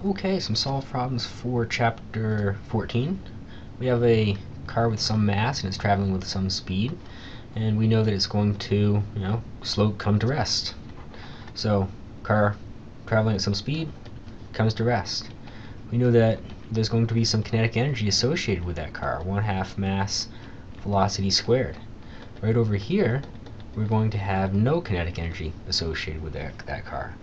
Okay, some solved problems for chapter 14. We have a car with some mass and it's traveling with some speed, and we know that it's going to, slow come to rest. So, car traveling at some speed comes to rest. We know that there's going to be some kinetic energy associated with that car, 1/2 mass velocity squared. Right over here, we're going to have no kinetic energy associated with that car.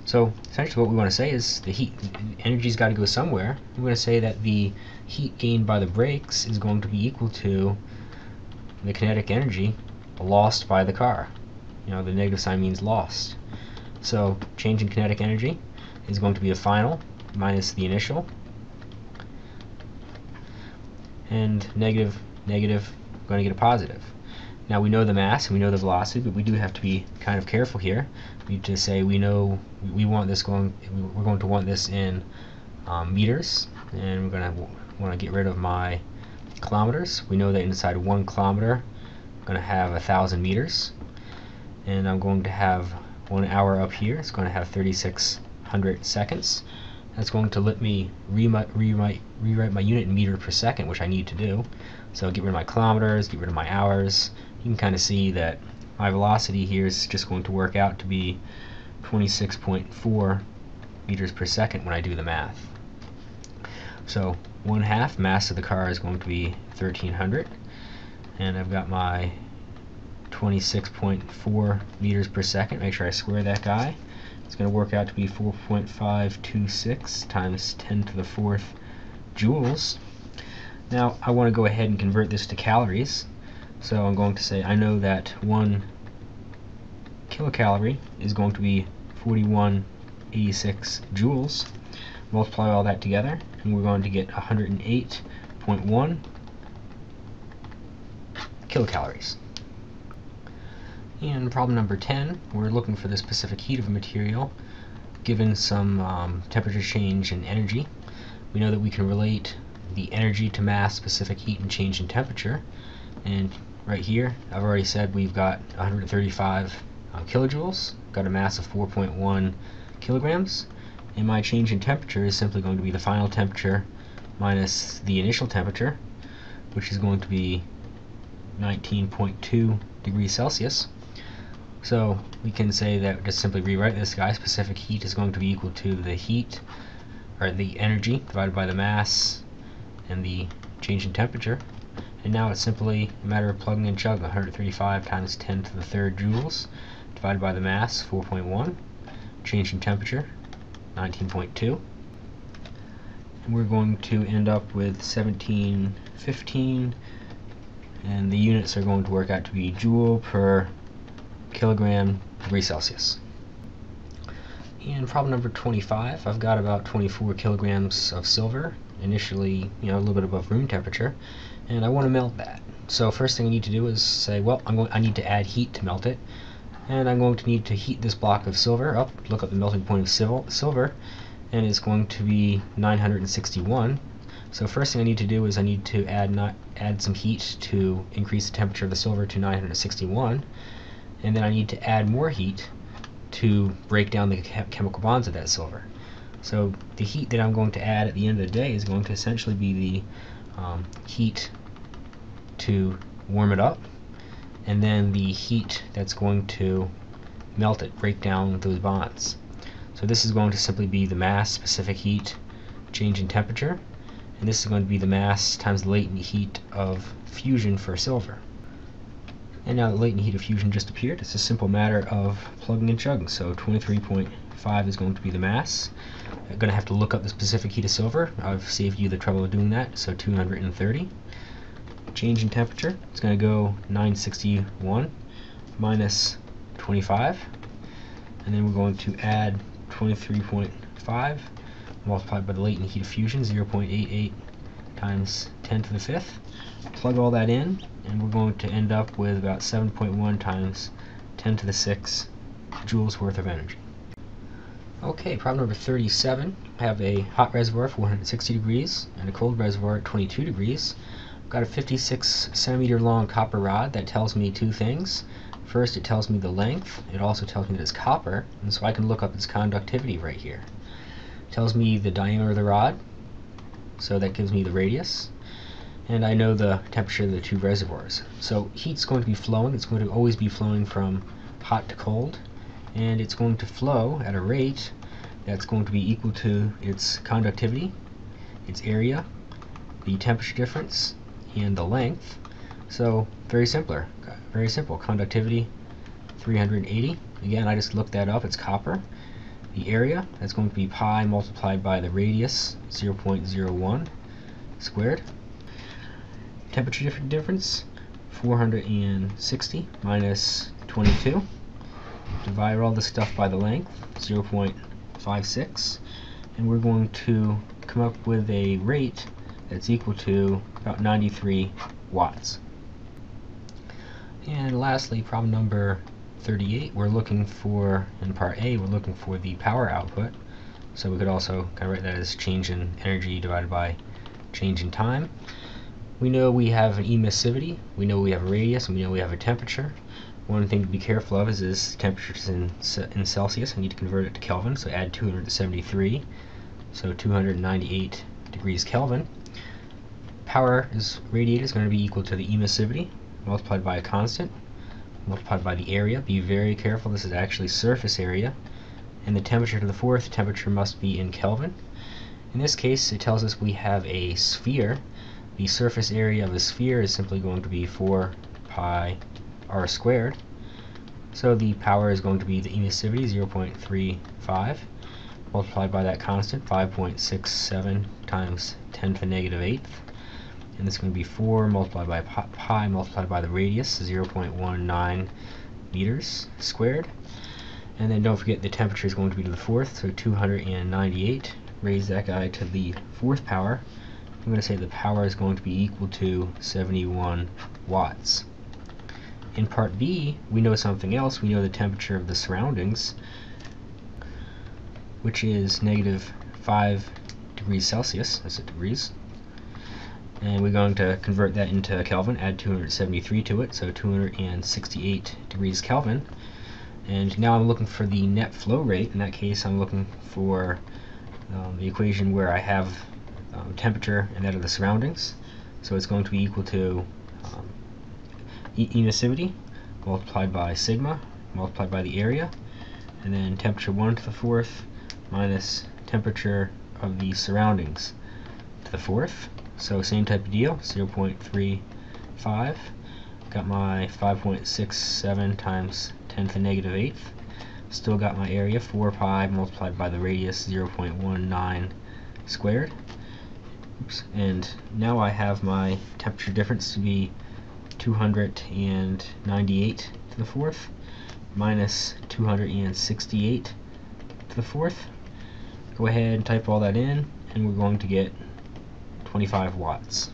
So essentially what we want to say is the heat energy's got to go somewhere. We're going to say that the heat gained by the brakes is going to be equal to the kinetic energy lost by the car. The negative sign means lost. So change in kinetic energy is going to be the final minus the initial, and negative, going to get a positive. Now we know the mass and we know the velocity, but we do have to be kind of careful here. We need to say we want this we're going to want this in meters, and we're going to want to get rid of my kilometers. We know that inside 1 kilometer I'm going to have 1,000 meters, and I'm going to have 1 hour up here. It's going to have 3,600 seconds. That's going to let me rewrite my unit in meter per second, which I need to do. So get rid of my kilometers, get rid of my hours. You can kind of see that my velocity here is just going to work out to be 26.4 meters per second when I do the math. So 1/2 mass of the car is going to be 1,300, and I've got my 26.4 meters per second. Make sure I square that guy. It's going to work out to be 4.526 times 10 to the 4th joules. Now I want to go ahead and convert this to calories. So I'm going to say I know that 1 kilocalorie is going to be 4186 joules. Multiply all that together and we're going to get 108.1 kilocalories. In problem number 10, we're looking for the specific heat of a material given some temperature change in energy. We know that we can relate the energy to mass, specific heat, and change in temperature. And right here, I've already said we've got 135 kilojoules, got a mass of 4.1 kilograms, and my change in temperature is simply going to be the final temperature minus the initial temperature, which is going to be 19.2 degrees Celsius. So we can say that, just simply rewrite this guy, specific heat is going to be equal to the heat, or the energy, divided by the mass and the change in temperature. And now it's simply a matter of plugging and chugging. 135 times 10 to the 3rd joules divided by the mass, 4.1, change in temperature, 19.2, and we're going to end up with 1715, and the units are going to work out to be joule per kilogram degree Celsius. In problem number 25, I've got about 24 kilograms of silver, initially a little bit above room temperature, and I want to melt that. So first thing I need to do is say, well, I need to add heat to melt it, and I'm going to need to heat this block of silver up, look up the melting point of silver, and it's going to be 961. So first thing I need to do is I need to add some heat to increase the temperature of the silver to 961, and then I need to add more heat to break down the chemical bonds of that silver. So the heat that I'm going to add at the end of the day is going to essentially be the heat to warm it up, and then the heat that's going to melt it, break down those bonds. So this is going to simply be the mass, specific heat, change in temperature, and this is going to be the mass times the latent heat of fusion for silver. And now the latent heat of fusion just appeared. It's a simple matter of plugging and chugging. So 23.5 is going to be the mass. I'm going to have to look up the specific heat of silver. I've saved you the trouble of doing that, so 230. Change in temperature, it's going to go 961 minus 25, and then we're going to add 23.5 multiplied by the latent heat of fusion, 0.88 times 10 to the 5th. Plug all that in, and we're going to end up with about 7.1 times 10 to the 6 joules worth of energy. Okay, problem number 37. I have a hot reservoir at 460 degrees and a cold reservoir at 22 degrees. I've got a 56 centimeter long copper rod that tells me two things. First, it tells me the length. It also tells me that it's copper, and so I can look up its conductivity right here. tells me the diameter of the rod, so that gives me the radius, and I know the temperature of the two reservoirs. So heat's going to be flowing. It's going to always be flowing from hot to cold, and it's going to flow at a rate that's going to be equal to its conductivity, its area, the temperature difference, and the length. So very simple. Conductivity 380. Again, I just looked that up. It's copper. The area, that's going to be pi multiplied by the radius, 0.01 squared. Temperature difference, 460 minus 22. Divide all this stuff by the length, 0.56. And we're going to come up with a rate that's equal to about 93 watts. And lastly, problem number 38, we're looking for, in part A, we're looking for the power output. So we could also kind of write that as change in energy divided by change in time. We know we have an emissivity, we know we have a radius, and we know we have a temperature. One thing to be careful of is this temperature in Celsius. I need to convert it to Kelvin, so add 273, so 298 degrees Kelvin. Power is radiated is going to be equal to the emissivity multiplied by a constant multiplied by the area. Be very careful, this is actually surface area, and the temperature to the fourth temperature must be in Kelvin. In this case, it tells us we have a sphere. The surface area of a sphere is simply going to be 4 pi r squared. So the power is going to be the emissivity, 0.35, multiplied by that constant, 5.67 times 10 to the negative 8th. And this is going to be 4 multiplied by pi multiplied by the radius, 0.19 meters squared. And then don't forget the temperature is going to be to the fourth, so 298. Raise that guy to the fourth power. I'm going to say the power is going to be equal to 71 watts. In part B, we know something else. We know the temperature of the surroundings, which is negative 5 degrees Celsius. That's degrees. And we're going to convert that into Kelvin, add 273 to it, so 268 degrees Kelvin. And now I'm looking for the net flow rate. In that case, I'm looking for the equation where I have temperature and that of the surroundings. So it's going to be equal to emissivity multiplied by sigma multiplied by the area, and then temperature 1 to the fourth minus temperature of the surroundings to the fourth. So same type of deal, 0.35. Got my 5.67 times 10 to the negative 8th. Still got my area, 4 pi multiplied by the radius, 0.19 squared. Oops. And now I have my temperature difference to be 298 to the fourth minus 268 to the fourth. Go ahead and type all that in, and we're going to get 25 watts.